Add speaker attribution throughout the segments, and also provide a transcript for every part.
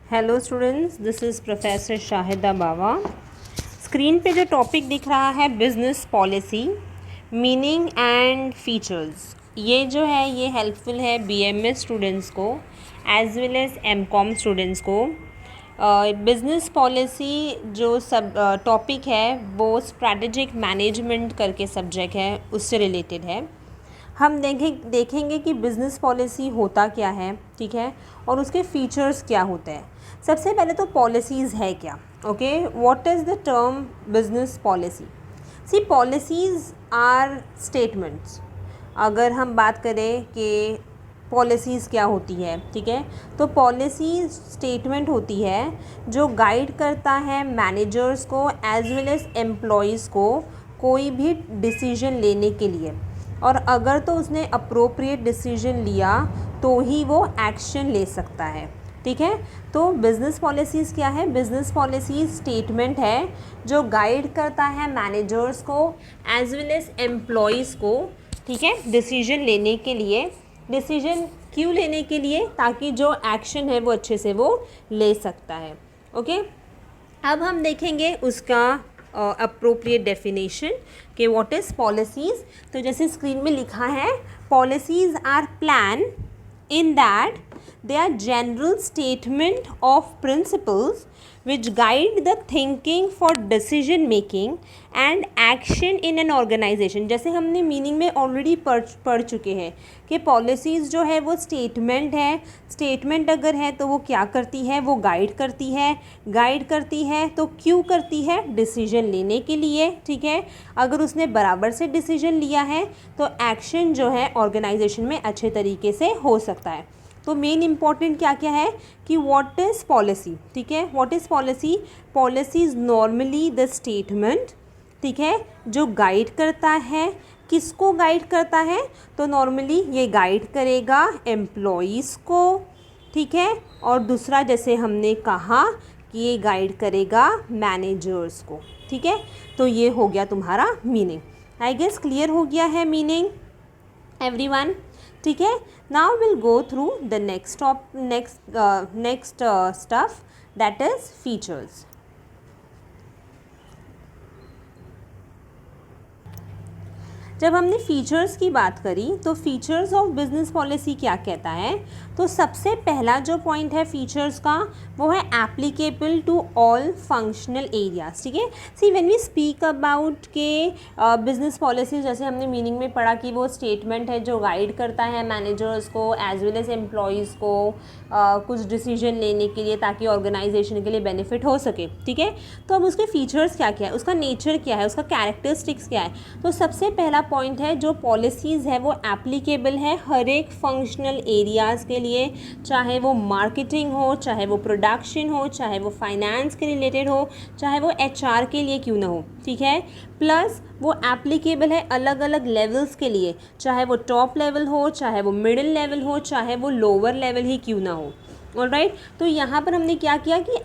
Speaker 1: Hello students, this is professor Shahida Bawa. Screen पे जो topic दिख रहा है business policy, meaning and features, ये जो है ये हेल्पफुल है बीएमएस स्टूडेंट्स को as well as MCom students को। बिजनेस पॉलिसी जो सब टॉपिक है वो स्ट्रैटेजिक मैनेजमेंट करके सब्जेक्ट है, उससे रिलेटेड है। हम देखेंगे कि बिज़नेस पॉलिसी होता क्या है, ठीक है, और उसके फीचर्स क्या होते हैं। सबसे पहले तो पॉलिसीज़ है क्या। Okay, what is the term business policy. See, policies are statements. अगर हम बात करें कि पॉलिसीज़ क्या होती है, ठीक है, तो पॉलिसी स्टेटमेंट होती है जो गाइड करता है मैनेजर्स को एज वेल एज एम्प्लॉयज़ को कोई भी डिसीजन लेने के लिए, और अगर तो उसने अप्रोप्रिएट डिसीजन लिया तो ही वो एक्शन ले सकता है, ठीक है। तो बिज़नेस पॉलिसीज़ क्या है। बिज़नेस पॉलिसी स्टेटमेंट है जो गाइड करता है मैनेजर्स को एज वेल एज एम्प्लॉयज़ को, ठीक है, डिसीजन लेने के लिए। डिसीजन क्यों लेने के लिए, ताकि जो एक्शन है वो अच्छे से वो ले सकता है। ओके, अब हम देखेंगे उसका अप्रोप्रिएट डेफिनेशन कि व्हाट इज़ पॉलिसीज़। तो जैसे स्क्रीन में लिखा है, policies are plan in that they are general statement of principles which guide the thinking for decision making and action in an organization। जैसे हमने मीनिंग में ऑलरेडी पढ़ चुके हैं कि पॉलिसीज़ जो है वो स्टेटमेंट है। स्टेटमेंट अगर है तो वो क्या करती है, वो गाइड करती है। गाइड करती है तो क्यों करती है, डिसीजन लेने के लिए, ठीक है। अगर उसने बराबर से डिसीजन लिया है तो एक्शन जो है ऑर्गेनाइजेशन में अच्छे तरीके से हो सकता है। तो मेन इंपॉर्टेंट क्या क्या है कि व्हाट इज़ पॉलिसी, ठीक है। What is policy. Policy is normally the statement, ठीक है, जो गाइड करता है। किसको गाइड करता है, तो नॉर्मली ये गाइड करेगा एम्प्लॉयज़ को, ठीक है, और दूसरा जैसे हमने कहा कि ये गाइड करेगा मैनेजर्स को, ठीक है। तो ये हो गया तुम्हारा मीनिंग। आई गेस क्लियर हो गया है मीनिंग एवरीवन, ठीक है। Now will go through the next stuff, that is features. जब हमने फीचर्स की बात करी तो फीचर्स ऑफ बिजनेस पॉलिसी क्या कहता है, तो सबसे पहला जो पॉइंट है फीचर्स का वो है applicable to all functional areas, ठीक है। See, when we speak about के बिजनेस पॉलिसी, जैसे हमने मीनिंग में पढ़ा कि वो स्टेटमेंट है जो गाइड करता है मैनेजर्स को एज वेल एज एम्प्लॉयज़ को कुछ डिसीजन लेने के लिए, ताकि ऑर्गेनाइजेशन के लिए बेनिफिट हो सके, ठीक है। तो अब उसके फीचर्स क्या क्या है, उसका नेचर क्या है, उसका कैरेक्टरिस्टिक्स क्या है। तो सबसे पहला पॉइंट है जो पॉलिसीज़ है वो एप्लीकेबल है हर एक फंक्शनल एरियाज़ के लिए, चाहे वो मार्केटिंग हो, चाहे वो प्रोडक्शन हो, चाहे वो फाइनेंस के रिलेटेड हो, चाहे वो एचआर के लिए क्यों ना हो, ठीक है। प्लस वो एप्लीकेबल है अलग अलग लेवल्स के लिए, चाहे वो टॉप लेवल हो, चाहे वो मिडिल लेवल हो, चाहे वो लोअर लेवल ही क्यों ना हो। ऑलराइट, तो यहाँ पर हमने क्या किया कि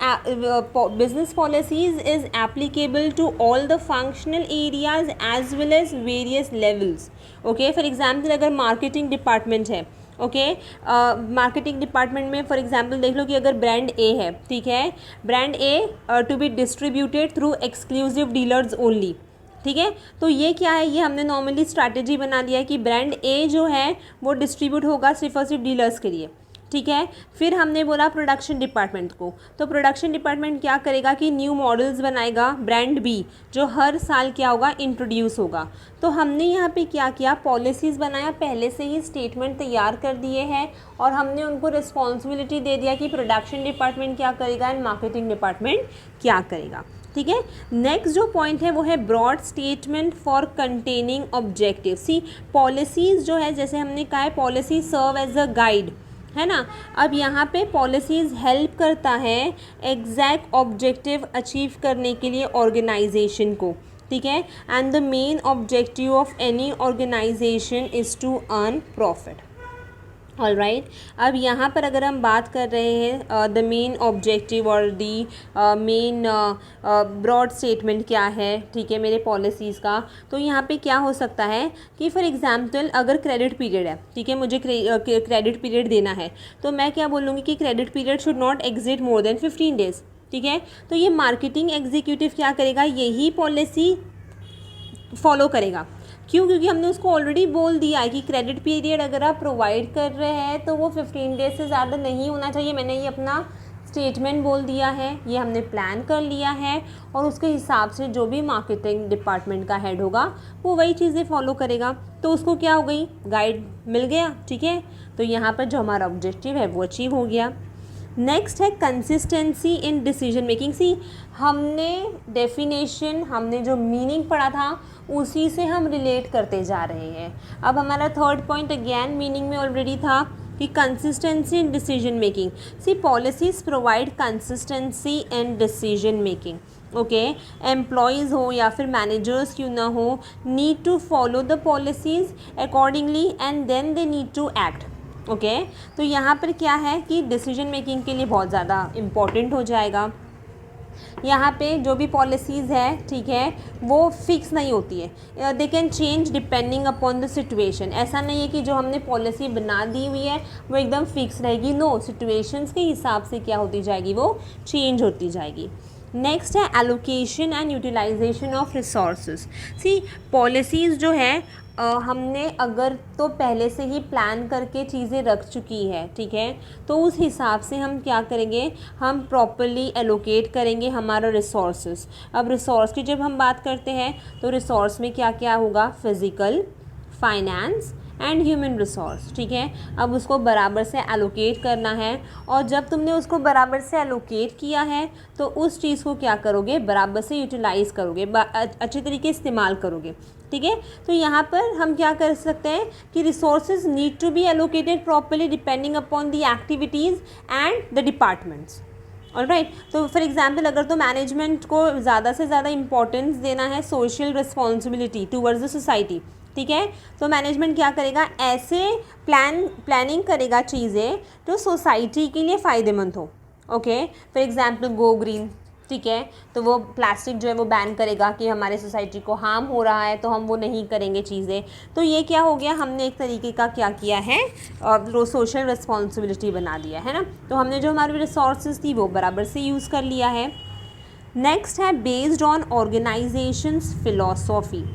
Speaker 1: business policies is applicable to all the functional areas as well as various levels. Okay, for example अगर मार्केटिंग डिपार्टमेंट है, ओके, मार्केटिंग डिपार्टमेंट में फॉर एग्जांपल देख लो कि अगर ब्रांड ए है, ठीक है, brand A to be distributed through exclusive dealers only, ठीक है। तो ये क्या है, ये हमने नॉर्मली स्ट्रैटेजी बना लिया है कि ब्रांड ए जो है वो डिस्ट्रीब्यूट होगा सिर्फ और सिर्फ डीलर्स के लिए, ठीक है। फिर हमने बोला प्रोडक्शन डिपार्टमेंट को, तो प्रोडक्शन डिपार्टमेंट क्या करेगा कि न्यू मॉडल्स बनाएगा ब्रांड बी, जो हर साल क्या होगा, इंट्रोड्यूस होगा। तो हमने यहाँ पे क्या किया, पॉलिसीज़ बनाया, पहले से ही स्टेटमेंट तैयार कर दिए हैं और हमने उनको रिस्पॉन्सिबिलिटी दे दिया कि प्रोडक्शन डिपार्टमेंट क्या करेगा एंड मार्केटिंग डिपार्टमेंट क्या करेगा, ठीक है। नेक्स्ट जो पॉइंट है वो है broad statement for containing objective. See, policies जो है, जैसे हमने कहा है policy serve as a guide, है ना। अब यहाँ पे पॉलिसीज़ हेल्प करता है एग्जैक्ट ऑब्जेक्टिव अचीव करने के लिए ऑर्गेनाइजेशन को, ठीक है। And the main objective of any organisation is to earn profit. All right. अब यहाँ पर अगर हम बात कर रहे हैं द मेन ऑब्जेक्टिव और दी मेन ब्रॉड स्टेटमेंट क्या है, ठीक है, मेरे पॉलिसीज़ का, तो यहाँ पे क्या हो सकता है कि फॉर एग्जांपल अगर क्रेडिट पीरियड है, ठीक है, मुझे क्रेडिट पीरियड देना है, तो मैं क्या बोलूँगी कि credit period should not exit more than 15 days, ठीक है। तो ये मार्केटिंग एग्जीक्यूटिव क्या करेगा, यही पॉलिसी फॉलो करेगा। क्यों? क्योंकि हमने उसको ऑलरेडी बोल दिया है कि क्रेडिट पीरियड अगर आप प्रोवाइड कर रहे हैं तो वो 15 डेज से ज़्यादा नहीं होना चाहिए। मैंने ये अपना स्टेटमेंट बोल दिया है, ये हमने प्लान कर लिया है, और उसके हिसाब से जो भी मार्केटिंग डिपार्टमेंट का हेड होगा वो वही चीज़ें फॉलो करेगा। तो उसको क्या हो गई, गाइड मिल गया, ठीक है। तो यहाँ पर जो हमारा ऑब्जेक्टिव है वो अचीव हो गया। नेक्स्ट है कंसिस्टेंसी इन डिसीजन मेकिंग। सी, हमने डेफिनेशन, हमने जो मीनिंग पढ़ा था उसी से हम रिलेट करते जा रहे हैं। अब हमारा थर्ड पॉइंट अगेन मीनिंग में ऑलरेडी था कि consistency in decision making. See, policies provide consistency in decision making. Okay, employees हो या फिर मैनेजर्स क्यों ना हो, need to follow the policies accordingly and then they need to act. Okay, तो यहाँ पर क्या है कि डिसीजन मेकिंग के लिए बहुत ज़्यादा इम्पॉर्टेंट हो जाएगा। यहाँ पे जो भी पॉलिसीज़ है, ठीक है, वो फिक्स नहीं होती है, they can change depending upon the situation. ऐसा नहीं है कि जो हमने पॉलिसी बना दी हुई है वो एकदम फिक्स रहेगी, नो, सिचुएशंस के हिसाब से क्या होती जाएगी, वो चेंज होती जाएगी। नेक्स्ट है allocation and utilisation of resources. See, policies जो है हमने अगर तो पहले से ही प्लान करके चीज़ें रख चुकी है, ठीक है, तो उस हिसाब से हम क्या करेंगे, हम प्रॉपरली एलोकेट करेंगे हमारा रिसोर्सेज। अब रिसोर्स की जब हम बात करते हैं तो रिसोर्स में क्या क्या होगा, physical, finance and human resource, ठीक है। अब उसको बराबर से एलोकेट करना है, और जब तुमने उसको बराबर से एलोकेट किया है तो उस चीज़ को क्या करोगे, बराबर से यूटिलाइज़ करोगे, अच्छे तरीके इस्तेमाल करोगे, ठीक है। तो यहाँ पर हम क्या कर सकते हैं कि resources need to be allocated properly depending upon the activities and the departments. Alright, तो फॉर एग्जांपल अगर तो मैनेजमेंट को ज़्यादा से ज़्यादा इंपॉर्टेंस देना है social responsibility towards the society, ठीक है, तो मैनेजमेंट क्या करेगा, ऐसे प्लानिंग करेगा चीज़ें जो सोसाइटी के लिए फ़ायदेमंद हो। Okay, for example go green, ठीक है, तो वो प्लास्टिक जो है वो बैन करेगा कि हमारे सोसाइटी को हार्म हो रहा है तो हम वो नहीं करेंगे चीज़ें। तो ये क्या हो गया, हमने एक तरीके का क्या किया है, सोशल रिस्पॉन्सिबिलिटी बना दिया है ना। तो हमने जो हमारी रिसोर्सेज थी वो बराबर से यूज़ कर लिया है। नेक्स्ट है based on organisations philosophy.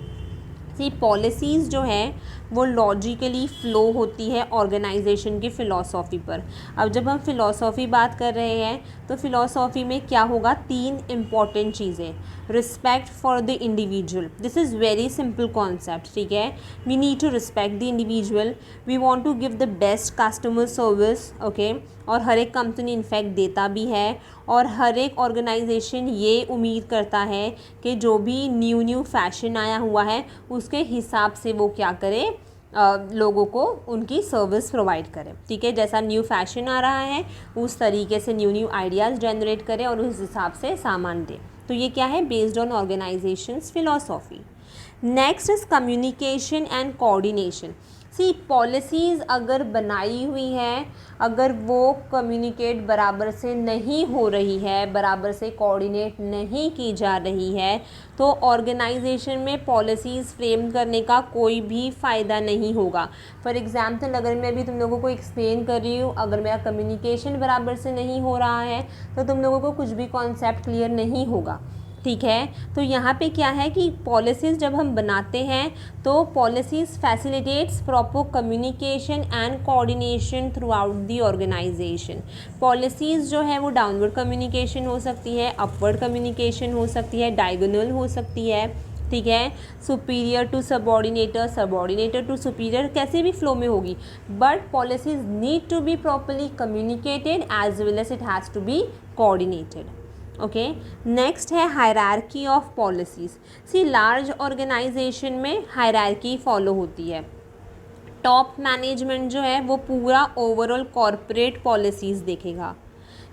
Speaker 1: See, policies जो है वो लॉजिकली फ़्लो होती है ऑर्गेनाइजेशन की फ़िलॉसफी पर। अब जब हम फ़िलॉसफी बात कर रहे हैं तो फ़िलॉसफी में क्या होगा, 3 इम्पॉर्टेंट चीज़ें, respect for the individual, this is very simple concept, ठीक है, we need to respect the individual, we want to give the best customer service, okay, और हर एक कंपनी इनफैक्ट देता भी है, और हर एक ऑर्गेनाइजेशन ये उम्मीद करता है कि जो भी न्यू फैशन आया हुआ है उसके हिसाब से वो क्या करे, लोगों को उनकी सर्विस प्रोवाइड करें, ठीक है, जैसा न्यू फैशन आ रहा है उस तरीके से न्यू आइडियाज़ जनरेट करें और उस हिसाब से सामान दें। तो ये क्या है, based on organisations philosophy. Next is communication and coordination. See, policies अगर बनाई हुई है, अगर वो कम्युनिकेट बराबर से नहीं हो रही है, बराबर से कोऑर्डिनेट नहीं की जा रही है, तो ऑर्गेनाइजेशन में पॉलिसीज़ फ्रेम करने का कोई भी फ़ायदा नहीं होगा। फॉर एग्ज़ाम्पल अगर मैं भी तुम लोगों को एक्सप्लेन कर रही हूँ, अगर मेरा कम्युनिकेशन बराबर से नहीं हो रहा है तो तुम लोगों को कुछ भी कॉन्सेप्ट क्लियर नहीं होगा, ठीक है। तो यहाँ पे क्या है कि पॉलिसीज़ जब हम बनाते हैं तो policies facilitates proper communication and coordination throughout the organisation. Policies जो है वो डाउनवर्ड कम्युनिकेशन हो सकती है, अपवर्ड कम्युनिकेशन हो सकती है, डायगोनल हो सकती है, ठीक है, superior to subordinator, subordinator to superior, कैसे भी फ्लो में होगी, but policies need to be properly communicated as well as it has to be coordinated. Okay, next है hierarchy of policies. See, large organisation में हायरार्की फॉलो होती है। Top management जो है वो पूरा ओवरऑल कॉरपोरेट पॉलिसीज़ देखेगा,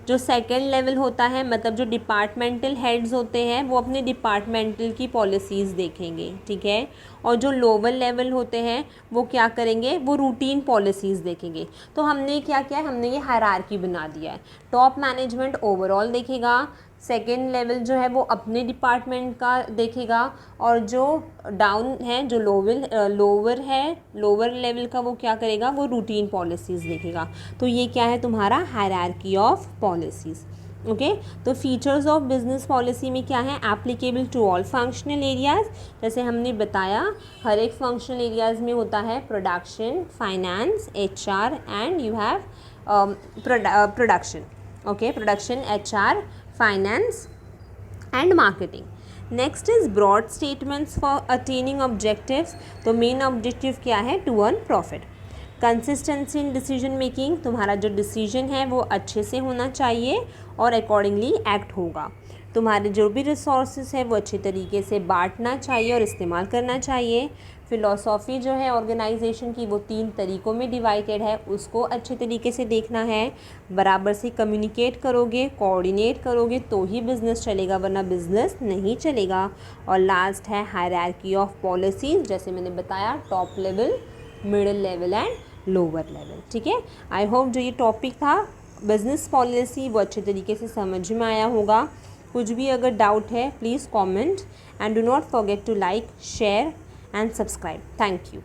Speaker 1: जो सेकंड लेवल होता है मतलब जो डिपार्टमेंटल हेड्स होते हैं वो अपने डिपार्टमेंटल की पॉलिसीज़ देखेंगे, ठीक है। और जो लोअर लेवल होते हैं वो क्या करेंगे, वो रूटीन पॉलिसीज़ देखेंगे। तो हमने क्या किया है, हमने ये हायरार्की बना दिया है। टॉप मैनेजमेंट ओवरऑल देखेगा, सेकेंड लेवल जो है वो अपने डिपार्टमेंट का देखेगा, और जो डाउन है, जो लोअर लेवल का, वो क्या करेगा, वो रूटीन पॉलिसीज़ देखेगा। तो ये क्या है तुम्हारा हायरार्की ऑफ पॉलिसीज़। ओके, तो फीचर्स ऑफ बिजनेस पॉलिसी में क्या है, applicable to all functional areas. जैसे हमने बताया हर एक फंक्शनल एरियाज़ में होता है production, finance, HR and you have production. Okay, production, HR, finance and marketing. Next is broad statements for attaining objectives. तो मेन ऑब्जेक्टिव क्या है, to earn profit. Consistency in decision making, तुम्हारा जो decision है वो अच्छे से होना चाहिए और अकॉर्डिंगली एक्ट होगा। तुम्हारे जो भी रिसोर्सेज है वो अच्छे तरीके से बांटना चाहिए और इस्तेमाल करना चाहिए। फ़िलॉसॉफ़ी जो है ऑर्गेनाइजेशन की वो 3 तरीक़ों में डिवाइडेड है, उसको अच्छे तरीके से देखना है। बराबर से कम्युनिकेट करोगे, कोऑर्डिनेट करोगे तो ही बिज़नेस चलेगा, वरना बिज़नेस नहीं चलेगा। और लास्ट है हायरार्की ऑफ पॉलिसीज़, जैसे मैंने बताया top level, middle level and lower level, ठीक है। आई होप जो ये टॉपिक था बिज़नेस पॉलिसी वो अच्छे तरीके से समझ में आया होगा। कुछ भी अगर डाउट है please comment and do not forget to like, share and subscribe. Thank you.